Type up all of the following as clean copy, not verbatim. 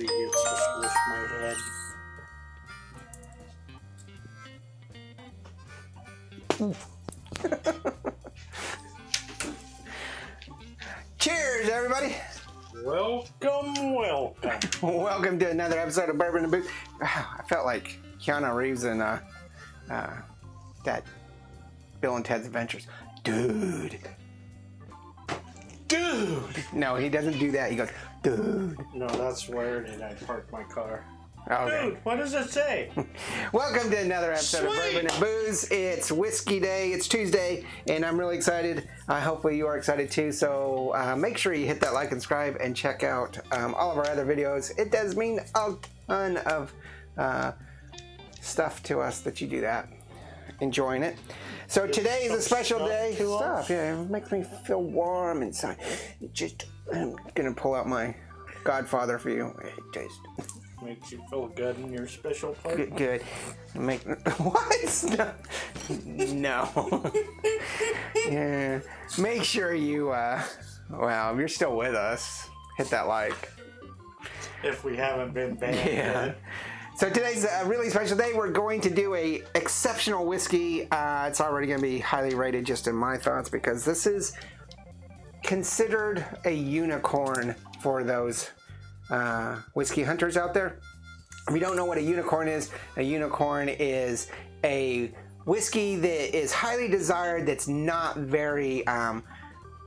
gets to squish my head. Cheers, everybody. Welcome. Welcome to another episode of Bourbon and Booze. I felt like Keanu Reeves in that Bill and Ted's Adventures. Dude. No, he doesn't do that. He goes, dude. No, that's where did I park my car? Okay. Dude, what does it say? Welcome to another episode of Bourbon and Booze. It's Whiskey Day. It's Tuesday, and I'm really excited. Hopefully you are excited too. So make sure you hit that like and subscribe and check out all of our other videos. It does mean a ton of stuff to us that you do that. Enjoying it. So today is a special day. Stuff, yeah, it makes me feel warm inside. I'm gonna pull out my Godfather for you. It tastes. Makes you feel good in your special part. Good. What? No. Yeah. Make sure you. Well, if you're still with us, hit that like. If we haven't been banned. Yeah. So today's a really special day. We're going to do a exceptional whiskey. It's already going to be highly rated, just in my thoughts, because this is considered a unicorn for those whiskey hunters out there. If you don't know what a unicorn is a whiskey that is highly desired, that's not very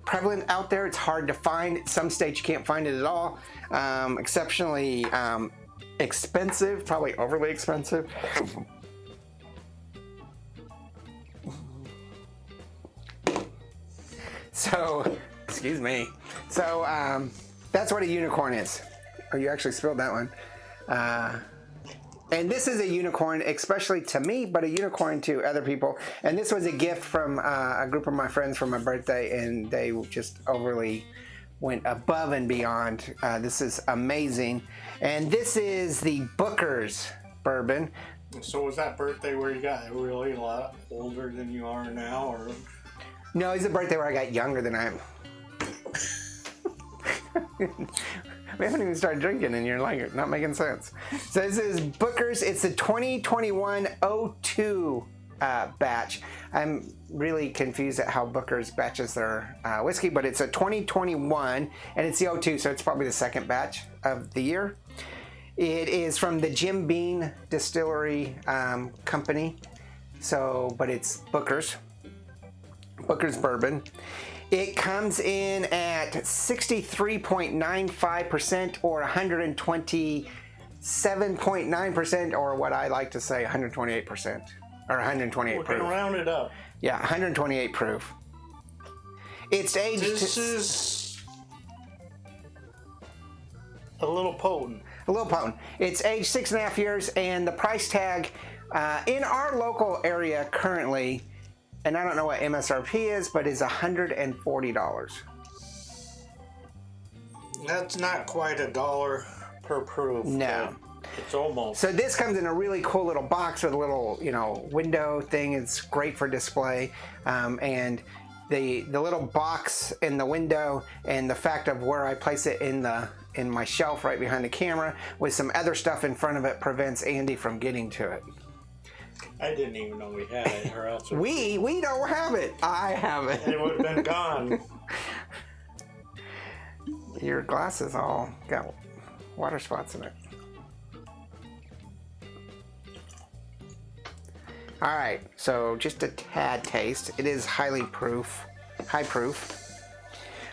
prevalent out there. It's hard to find. Some states you can't find it at all. Exceptionally expensive, probably overly expensive. So, excuse me. So, that's what a unicorn is. Oh, you actually spilled that one. And this is a unicorn, especially to me, but a unicorn to other people. And this was a gift from a group of my friends for my birthday, and they just overly went above and beyond. This is amazing. And this is the Booker's bourbon. So was that birthday where you got really a lot older than you are now, or? No, it's a birthday where I got younger than I am. We haven't even started drinking and you're like, not making sense. So this is Booker's. It's the 2021-02 batch. I'm really confused at how Booker's batches their whiskey, but it's a 2021 and it's the 02, so it's probably the second batch of the year. It is from the Jim Beam Distillery company. So, but it's Booker's bourbon. It comes in at 63.95% or 127.9%, or what I like to say 128%, or 128 We're proof. gonna round it up. Yeah, 128 proof. It's aged. This is a little potent. A little potent. It's aged 6.5 years, and the price tag in our local area currently, and I don't know what MSRP is, but is $140. That's not quite $1 per proof. No. It's almost. So this comes in a really cool little box with a little, window thing. It's great for display. And the little box in the window and the fact of where I place it in my shelf right behind the camera with some other stuff in front of it prevents Andy from getting to it. I didn't even know we had it, or else We don't have it. I have it. it would have been gone. Your glasses all got water spots in it. All right, so just a tad taste. It is high proof.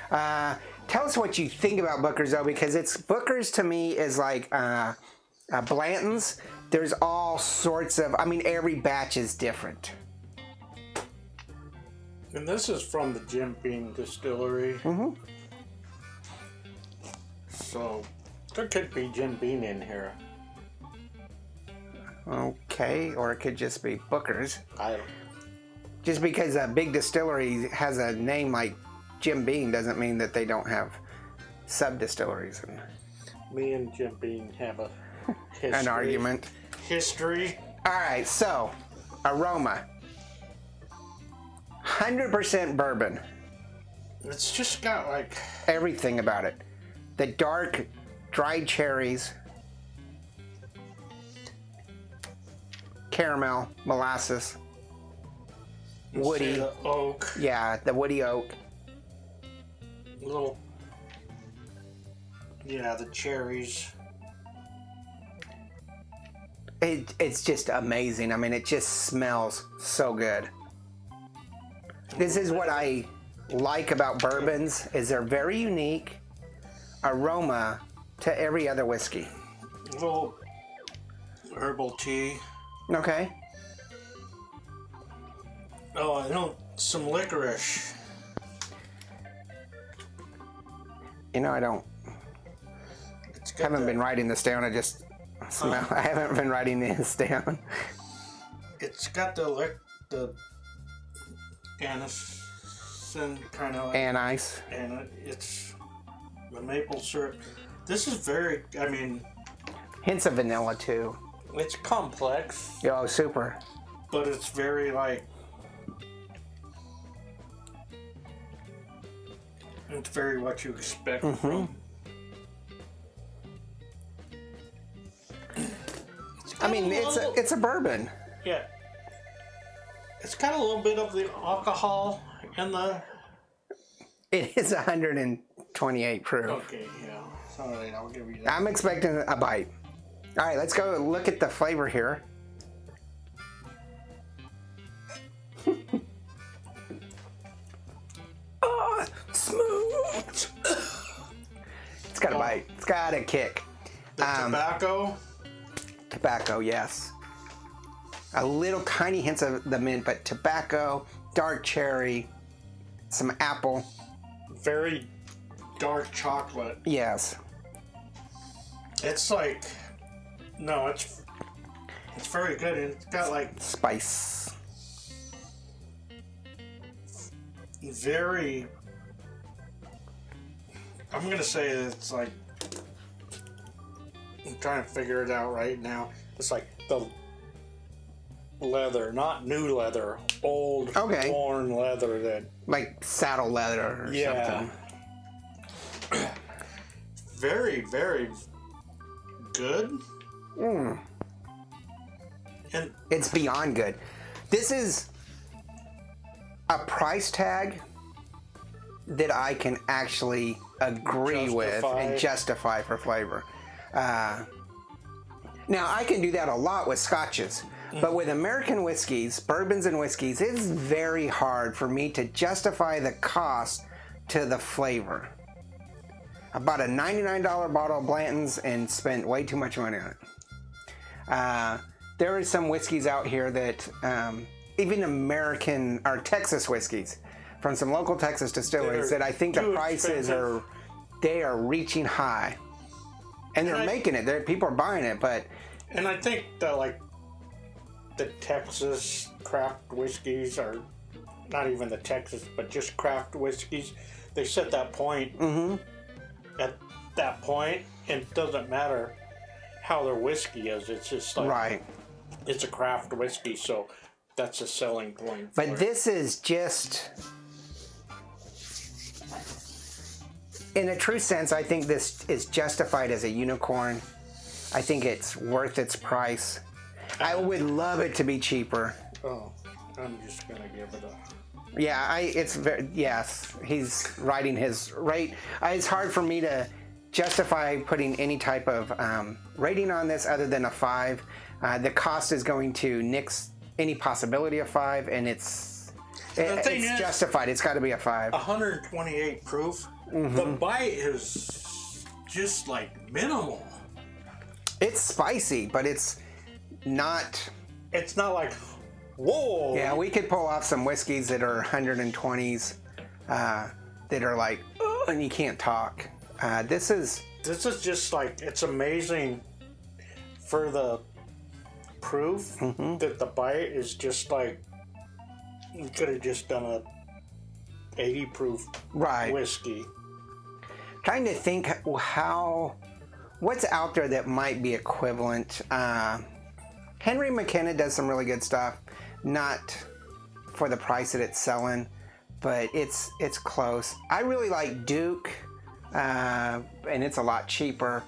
Tell us what you think about Booker's though, because Booker's to me is like Blanton's. There's all sorts of, every batch is different. And this is from the Jim Beam Distillery. Mm-hmm. So there could be Jim Beam in here. Okay, or it could just be Booker's. I don't. Just because a big distillery has a name like Jim Beam doesn't mean that they don't have sub-distilleries. Me and Jim Beam have a history. An argument. History. All right, so aroma. 100% bourbon. It's just got like everything about it. The dark, dried cherries, caramel, molasses, woody. The oak. Yeah, the woody oak. Little. Yeah, the cherries. It's just amazing. I mean, it just smells so good. This is what I like about bourbons, is they're very unique aroma to every other whiskey. Little herbal tea. Okay. Oh, I know, some licorice. You know, I don't. Haven't been writing this down. I just smell. I haven't been writing this down. It's got the anise kind of. Anise. And it's the maple syrup. This is very. I mean, Hints of vanilla too. it's complex, Oh, super. but it's very like. It's very what you expect from. I mean, it's a bourbon. Yeah. It's got a little bit of the alcohol in the. It is 128 proof. Okay, yeah. All right, I'll give you that. I'm expecting a bite. All right, let's go look at the flavor here. Oh, smooth. It's got a bite. It's got a kick. The tobacco. Tobacco, yes. A little tiny hints of the mint, but tobacco, dark cherry, some apple. Very dark chocolate. Yes. It's like, no, it's very good. And it's got like Spice. very. I'm gonna say it's like. I'm trying to figure it out right now. It's like the leather, not new leather, old worn leather that. Like saddle leather or something. Very, very good. And It's beyond good. This is a price tag that I can actually agree with and justify for flavor. Now, I can do that a lot with scotches, but with American whiskeys, bourbons and whiskeys, it's very hard for me to justify the cost to the flavor. I bought a $99 bottle of Blanton's and spent way too much money on it. There are some whiskeys out here that, even American or Texas whiskeys, from some local Texas distilleries, that I think the prices are reaching high. And they're making it. People are buying it, but. And I think that like the Texas craft whiskeys are not even the Texas, but just craft whiskeys. They set that point. At that point, and it doesn't matter how their whiskey is. It's just like it's a craft whiskey, so that's a selling point. But this is just. In a true sense, I think this is justified as a unicorn. I think it's worth its price. I would love it to be cheaper. Oh, I'm just gonna give it a. Yeah, yes. He's writing his rate. It's hard for me to justify putting any type of rating on this other than a 5. The cost is going to nix any possibility of 5, and it's justified. It's got to be a 5. 128 proof. The bite is just like minimal. It's spicy, but it's not. It's not like, whoa. Yeah, we could pull off some whiskeys that are 120s that are like, oh, and you can't talk. This is just like, it's amazing for the proof that the bite is just like, you could have just done a 80 proof whiskey. Trying to think what's out there that might be equivalent. Henry McKenna does some really good stuff, not for the price that it's selling, but it's close. I really like Duke, and it's a lot cheaper.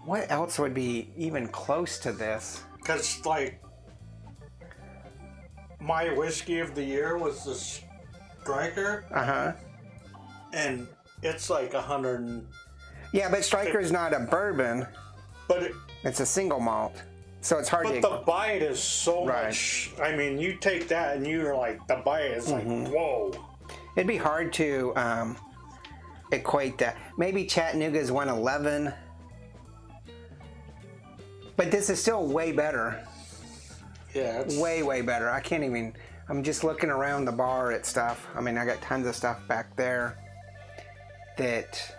What else would be even close to this? Because like my whiskey of the year was the Striker. And it's like 100. Yeah, but Striker's not a bourbon. But it's a single malt. So it's hard to... But the bite is so much... I mean, you take that and you're like... The bite is like, whoa. It'd be hard to equate that. Maybe Chattanooga's 111. But this is still way better. Yeah, it's... Way better. I can't even... I'm just looking around the bar at stuff. I mean, I got tons of stuff back there that...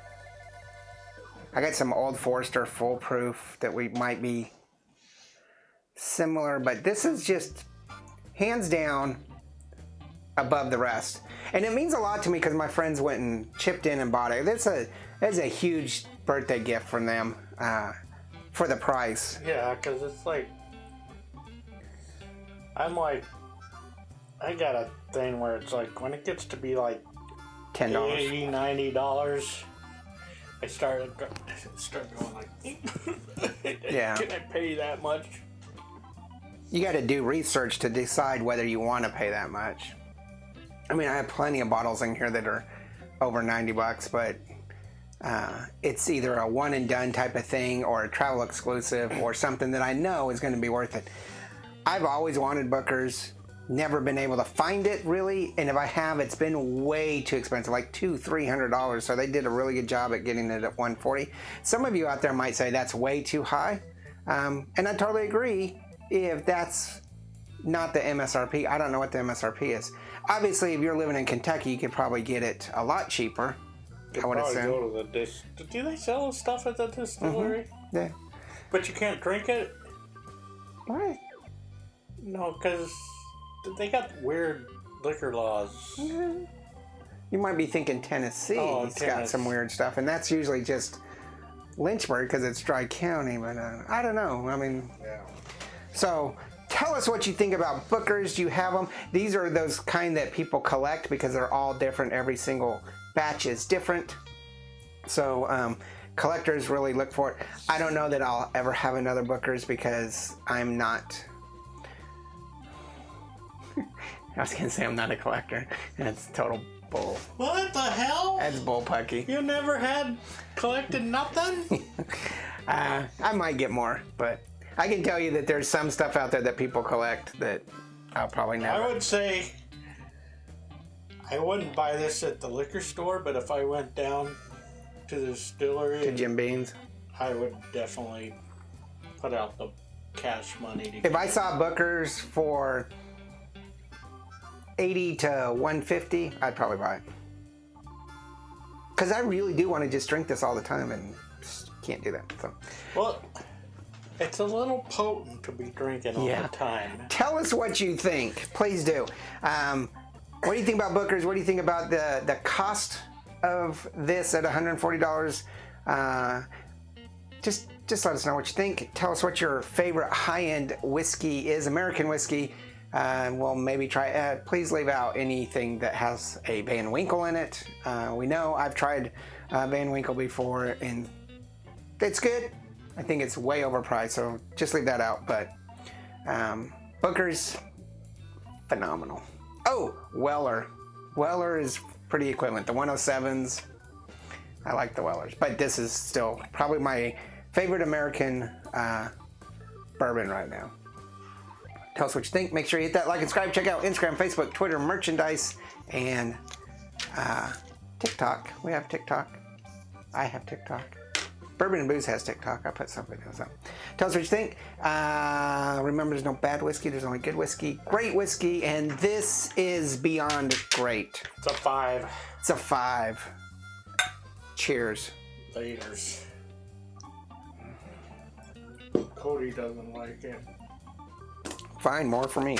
I got some Old Forester Full Proof that we might be similar, but this is just hands down above the rest. And it means a lot to me because my friends went and chipped in and bought it. That's a huge birthday gift from them for the price. Yeah, because it's like... I'm like... I got a thing where it's like, when it gets to be like $10, $80, $90, I start going like, yeah. Can I pay that much? You got to do research to decide whether you want to pay that much. I mean, I have plenty of bottles in here that are over $90, but it's either a one and done type of thing or a travel exclusive or something that I know is going to be worth it. I've always wanted Booker's. Never been able to find it really, and if I have, it's been way too expensive, like $200-300. So they did a really good job at getting it at $140. Some of you out there might say that's way too high, and I totally agree. If that's not the MSRP, I don't know what the MSRP is. Obviously, if you're living in Kentucky, you could probably get it a lot cheaper. I would assume. Go to the do they sell stuff at the distillery? Yeah, but you can't drink it. What? No, because they got weird liquor laws. You might be thinking Tennessee. Oh, It's got some weird stuff, and that's usually just Lynchburg because it's Dry County, but I don't know. I mean, yeah. So tell us what you think about Booker's. Do you have them? These are those kind that people collect because they're all different. Every single batch is different. So collectors really look for it. I don't know that I'll ever have another Booker's because I'm not... I was going to say I'm not a collector. That's total bull. What the hell? That's bullpucky. You never had collected nothing? I might get more, but I can tell you that there's some stuff out there that people collect that I'll probably never. I would say I wouldn't buy this at the liquor store, but if I went down to the distillery... To Jim Beam's? I would definitely put out the cash money. If I saw Booker's for $80 to $150, I'd probably buy it. Because I really do want to just drink this all the time and just can't do that. So. Well, it's a little potent to be drinking all the time. Tell us what you think. Please do. What do you think about Booker's? What do you think about the cost of this at $140? Just let us know what you think. Tell us what your favorite high-end whiskey is, American whiskey. We'll maybe try. Please leave out anything that has a Van Winkle in it. We know I've tried Van Winkle before, and it's good. I think it's way overpriced, so just leave that out. But Booker's phenomenal. Oh, Weller. Weller is pretty equivalent. The 107s. I like the Wellers, but this is still probably my favorite American bourbon right now. Tell us what you think. Make sure you hit that like and subscribe. Check out Instagram, Facebook, Twitter, merchandise, and TikTok. We have TikTok. I have TikTok. Bourbon and Booze has TikTok. I put something else up. Tell us what you think. Remember, there's no bad whiskey. There's only good whiskey. Great whiskey, and this is beyond great. It's a 5. It's a 5. Cheers. Laters. Cody doesn't like it. Fine, more for me.